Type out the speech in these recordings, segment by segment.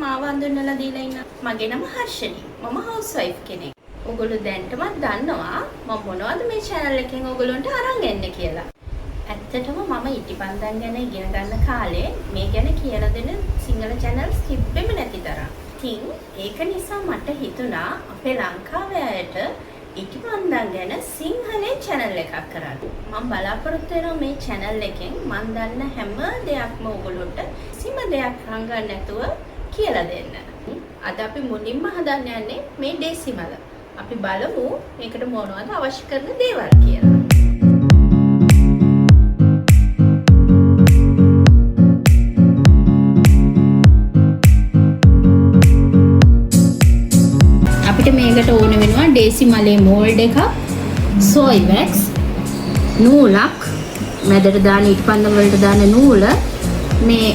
මාව අඳුන්වලා දීලා ඉන්න. මගේ නම හර්ෂණී. මම හවුස් වයිෆ් කෙනෙක්. ඔයගොල්ලෝ දැන්ටමත් දන්නවා මම මොනවද මේ channel එකෙන් ඔයගොල්ලන්ට අරන් එන්නේ කියලා. ඇත්තටම මම ඉටිපන්දම් ගැන ඉගෙන ගන්න කාලේ මේ ගැන කියලා දෙන සිංහල channels තිබෙම නැති තරම්. ඉතින් ඒක නිසා මට හිතුණා අපේ ලංකාවේ අයට ඉටිපන්දම් ගැන සිංහලේ channel එකක් කරන්න. මම බලාපොරොත්තු වෙනවා මේ channel එකෙන් මම දන්න හැම දෙයක්ම ඔයගොල්ලන්ට කිසිම දෙයක් හංගන්න නැතුව කියලා දෙන්න. අද අපි මුලින්ම හදන්න යන්නේ මේ ඩෙසිමල. අපි බලමු මේකට මොනවද අවශ්‍ය කරන දේවල් කියලා. අපිට මේකට ඕන වෙනවා ඩෙසිමලේ මෝල්ඩ් එකක්, සෝයි වැක්ස්, නූලක්, මැදට දාන ඉටිපන්දම් වලට දාන නූල, මේ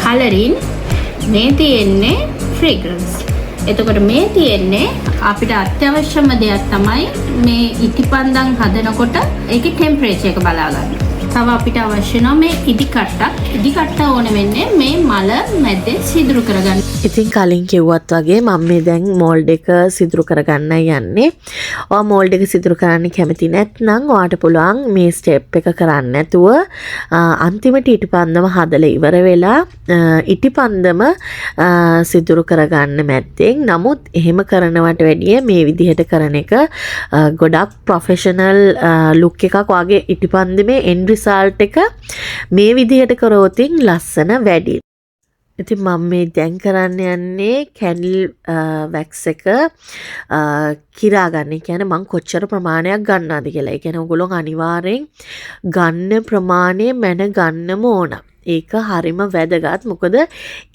කලරින්, මේ තියෙන්නේ ෆ්‍රේග්‍රන්ස්. එතකොට මේ තියෙන්නේ අපිට අත්‍යවශ්‍යම දෙයක් තමයි මේ ඉටිපන්දම් හදනකොට ඒකේ ටෙම්පරේචර් එක බලා ගන්න. තව අපිට අවශ්‍ය නැහැ මේ ඉදි කට්ටක්. ඉදි කට්ට ඕන වෙන්නේ මේ මල මැද්දේ සිදුරු කරගන්න. ඉතින් කලින් කිව්වත් වගේ මම මේ දැන් මෝල්ඩ් එක සිදුරු කරගන්න යන්නේ. ඔයා මෝල්ඩ් එක සිදුරු කරන්න කැමති නැත්නම් ඔයාට පුළුවන් මේ ස්ටෙප් එක කරන්න නැතුව අන්තිමට ඉටිපන්දම හදලා ඉවර වෙලා ඉටිපන්දම සිදුරු කරගන්න මැද්දෙන්. නමුත් එහෙම කරනවට වැඩිය මේ විදිහට කරන එක ගොඩක් ප්‍රොෆෙෂනල් ලුක් එකක් වගේ ඉටිපන්දමේ end result එක මේ විදිහට කරොතින් ලස්සන වැඩි. ඉතින් මම මේ දැන් කරන්න යන්නේ කැන්ඩල් වැක්ස් එක කිරා ගන්න. කියන්නේ මම කොච්චර ප්‍රමාණයක් ගන්නවද කියලා. ඒ කියන්නේ ඔයගොල්ලෝ අනිවාර්යෙන් ගන්න ප්‍රමාණය මැන ගන්නම ඕන. ඒක හරිම වැදගත්. මොකද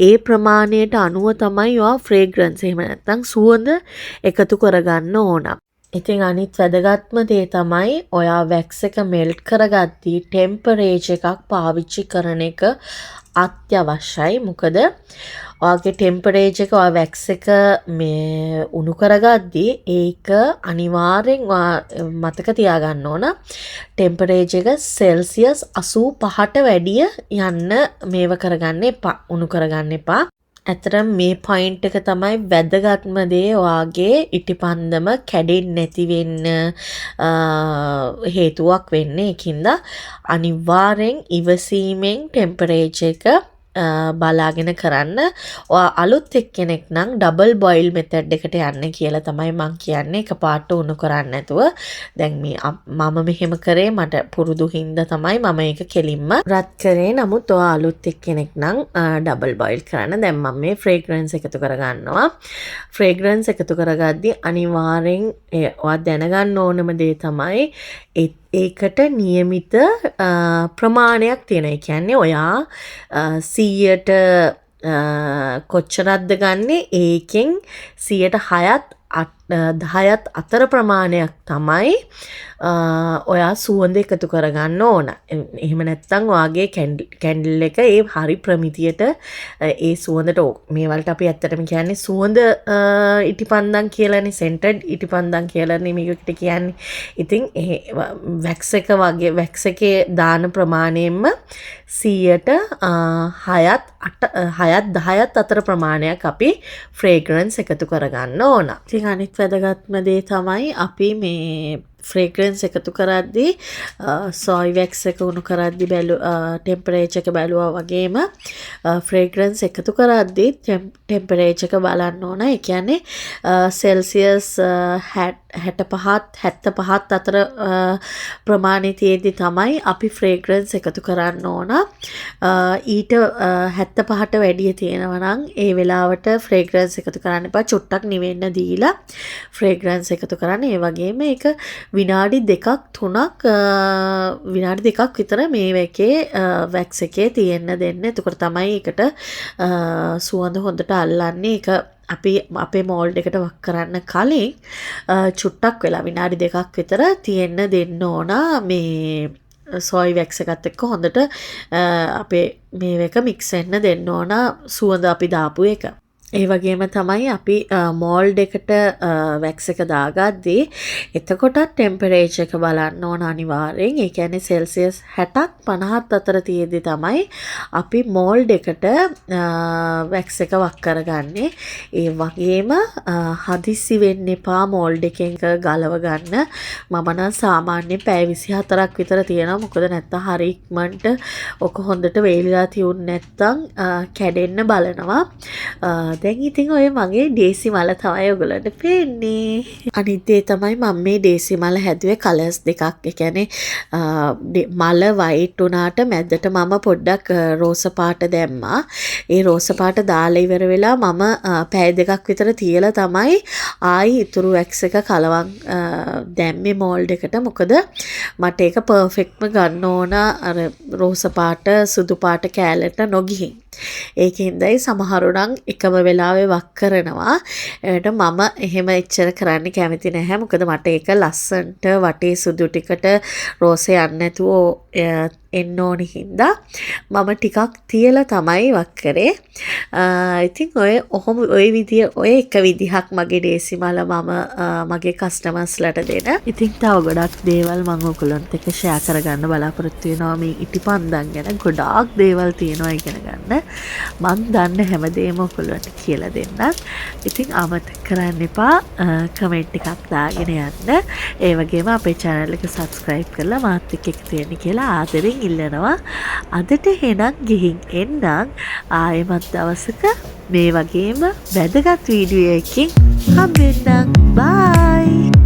ඒ ප්‍රමාණයට අනුව තමයි ඔයා ෆ්‍රේග්‍රන්ස් එහෙම නැත්නම් සුවඳ එකතු කරගන්න ඕන. ඉතින් අනිත් වැදගත්ම දේ තමයි ඔයා වැක්ස් එක මෙල්ට් කරගද්දී ටෙම්පරේචර් එකක් පාවිච්චි කරන එක අත්‍යවශ්‍යයි. මොකද ඔයාගේ ටෙම්පරේචර් එක ඔයා වැක්ස් එක මේ උණු කරගද්දී ඒක අනිවාර්යෙන් මතක තියාගන්න ඕන ටෙම්පරේචර් එක සෙල්සියස් 85ට වැඩිය යන්න මේව කරගන්න එපා. උණු කරගන්න එපා. ඇත්තටම මේ පොයින්ට් එක තමයි වැදගත්ම දේ ඔයාගේ ඉටිපන්දම කැඩෙන්නේ නැති වෙන්න හේතුවක් වෙන්නේ. ඒකින්ද අනිවාර්යෙන් ඉවසීමෙන් ටෙම්පරේචර් එක බලාගෙන කරන්න. ඔයා අලුත් එක්කෙනෙක් නම් ඩබල් බොයිල් මෙතඩ් එකට යන්න කියලා තමයි මම කියන්නේ. එකපාරට උණු කරන්නේ නැතුව. දැන් මේ මම මෙහෙම කරේ මට පුරුදු හින්දා තමයි මම ඒක කෙලින්ම රත් කරේ. නමුත් ඔයා අලුත් එක්කෙනෙක් නම් ඩබල් බොයිල් කරන්න. දැන් මම මේ ෆ්‍රේග්‍රන්ස් එකතු කරගන්නවා. ෆ්‍රේග්‍රන්ස් එකතු කරගද්දී අනිවාර්යෙන් ඔයා දැනගන්න ඕනම දේ තමයි ඒකට නියමිත ප්‍රමාණයක් තියෙන. ඒ කියන්නේ ඔයා 100ට කොච්චරක්ද ගන්නේ ඒකෙන් 106ත් 10ත් අතර ප්‍රමාණයක් තමයි ඔයා සුවඳ එකතු කරගන්න ඕන. එහෙම නැත්නම් ඔයාගේ කැන්ඩල් එක ඒ හරි ප්‍රමිතියට ඒ සුවඳට මේ වලට අපි ඇත්තටම කියන්නේ සුවඳ ඉටිපන්දම් කියලානේ, සෙන්ටඩ් ඉටිපන්දම් කියලානේ මේකට කියන්නේ. ඉතින් වැක්ස් එක වගේ වැක්ස් එකේ දාන ප්‍රමාණයෙන්ම 100ට 6ත් 10ත් අතර ප්‍රමාණයක් අපි ෆ්‍රේග්‍රන්ස් එකතු කරගන්න ඕන. ඉතින් අනිත් වැදගත්ම දේ තමයි අපි මේ ෆ්‍රේග්‍රන්ස් එකතු කරද්දී සෝයි වැක්ස් එක උණු කරද්දී ටෙම්පරේචර් එක බැලුවා වගේම ෆ්‍රේග්‍රන්ස් එකතු කරද්දී ටෙම්පරේචර් එක බලන්න ඕන. ඒ කියන්නේ සෙල්සියස් 65ත් 75ත් අතර ප්‍රමාණය තියෙද්දි තමයි අපි ෆ්‍රේග්‍රන්ස් එකතු කරන්න ඕන. ඊට 75ට වැඩිය තියෙනවා නම් ඒ වෙලාවට ෆ්‍රේග්‍රන්ස් එකතු කරන්න එපා. චුට්ටක් නිවෙන්න දීලා ෆ්‍රේග්‍රන්ස් එකතු කරන්න. ඒ වගේම ඒක විනාඩි 2ක් 3ක් විනාඩි 2ක් විතර මේ එකේ වැක්ස් එකේ තියෙන්න දෙන්න. එතකොට තමයි ඒකට සුවඳ හොඳට අල්ලන්නේ. ඒක අපි අපේ මෝල්ඩ් එකට වක් කරන්න කලින් චුට්ටක් වෙලා විනාඩි 2ක් විතර තියෙන්න දෙන්න ඕන. මේ සෝයි වැක්ස් එකත් එක්ක හොඳට අපේ මේ එක මික්ස් වෙන්න දෙන්න ඕන සුවඳ අපි දාපු එක. ඒ වගේම තමයි අපි මෝල්ඩ් එකට වැක්ස් එක දාගද්දී එතකොටත් ටෙම්පරේචර් එක බලන්න ඕන අනිවාර්යෙන්. ඒ කියන්නේ සෙල්සියස් 60ක් 50ක් අතර තියෙද්දි තමයි අපි මෝල්ඩ් එකට වැක්ස් එක වක් කරගන්නේ. ඒ වගේම හදිස්සි වෙන්න එපා මෝල්ඩ් එකෙන් ගලව ගන්න. මම නම් සාමාන්‍යයෙන් පැය 24ක් විතර තියෙනවා. මොකද නැත්තම් හරි ඉක්මනට ඔක හොඳට වේලිලා තියුනේ නැත්තම් කැඩෙන්න බලනවා. දැන් ඉතින් ඔය මගේ ඩේසි මල තමයි ඔයගොල්ලන්ට පේන්නේ. අනිත් දේ තමයි මම මේ ඩේසි මල හැදුවේ කලර්ස් දෙකක්. ඒ කියන්නේ මල වයිට් උනාට මැදට මම පොඩ්ඩක් රෝස පාට දැම්මා. ඒ රෝස පාට දාලා ඉවර වෙලා මම පැය දෙකක් විතර තියලා තමයි ආයි ඉතුරු වැක්ස් එක කලවම් දැම්මේ මෝල්ඩ් එකට. මොකද මට ඒක පර්ෆෙක්ට්ම ගන්න ඕන අර රෝස පාට සුදු පාට කෑල්ලට නොගිහින්. ඒකෙන්දයි සමහරු නම් එකම වෙලාවේ වක් කරනවා. ඒකට මම එහෙම එච්චර කරන්න කැමති නැහැ. මොකද මට ඒක ලස්සන්ට වටේ සුදු ටිකට රෝසේ යන්නේ නැතුව එන්න ඕනි හින්දා මම ටිකක් තියලා තමයි වක් කරේ. ඉතින් ඔය විදිය ඔය එක විදිහක් මගේ ඩේසි මල මම මගේ කස්ටමර්ස්ලට දෙන. ඉතින් තව ගොඩක් දේවල් මම ඔයගොල්ලන්ට එක්ක ෂෙයා කරගන්න බලාපොරොත්තු වෙනවා. මේ ඉටිපන්දන් ගැන ගොඩාක් දේවල් තියෙනවා ඉගෙන ගන්න. මම දන්න හැමදේම ඔයගොල්ලන්ට කියලා දෙන්නම්. ඉතින් අමතක කරන්න එපා කමෙන්ට් එකක් දාගෙන යන්න. ඒ වගේම අපේ channel එක subscribe කරලා මාත් එක්ක එකතු වෙන්න කියලා ආදරෙන් ඉල්ලනවා. අදට එහෙනම් ගිහින් එන්නම්. ආයෙමත් දවසක මේ වගේම වැදගත් වීඩියෝ එකකින් හම්බෙන්නම්. බයි.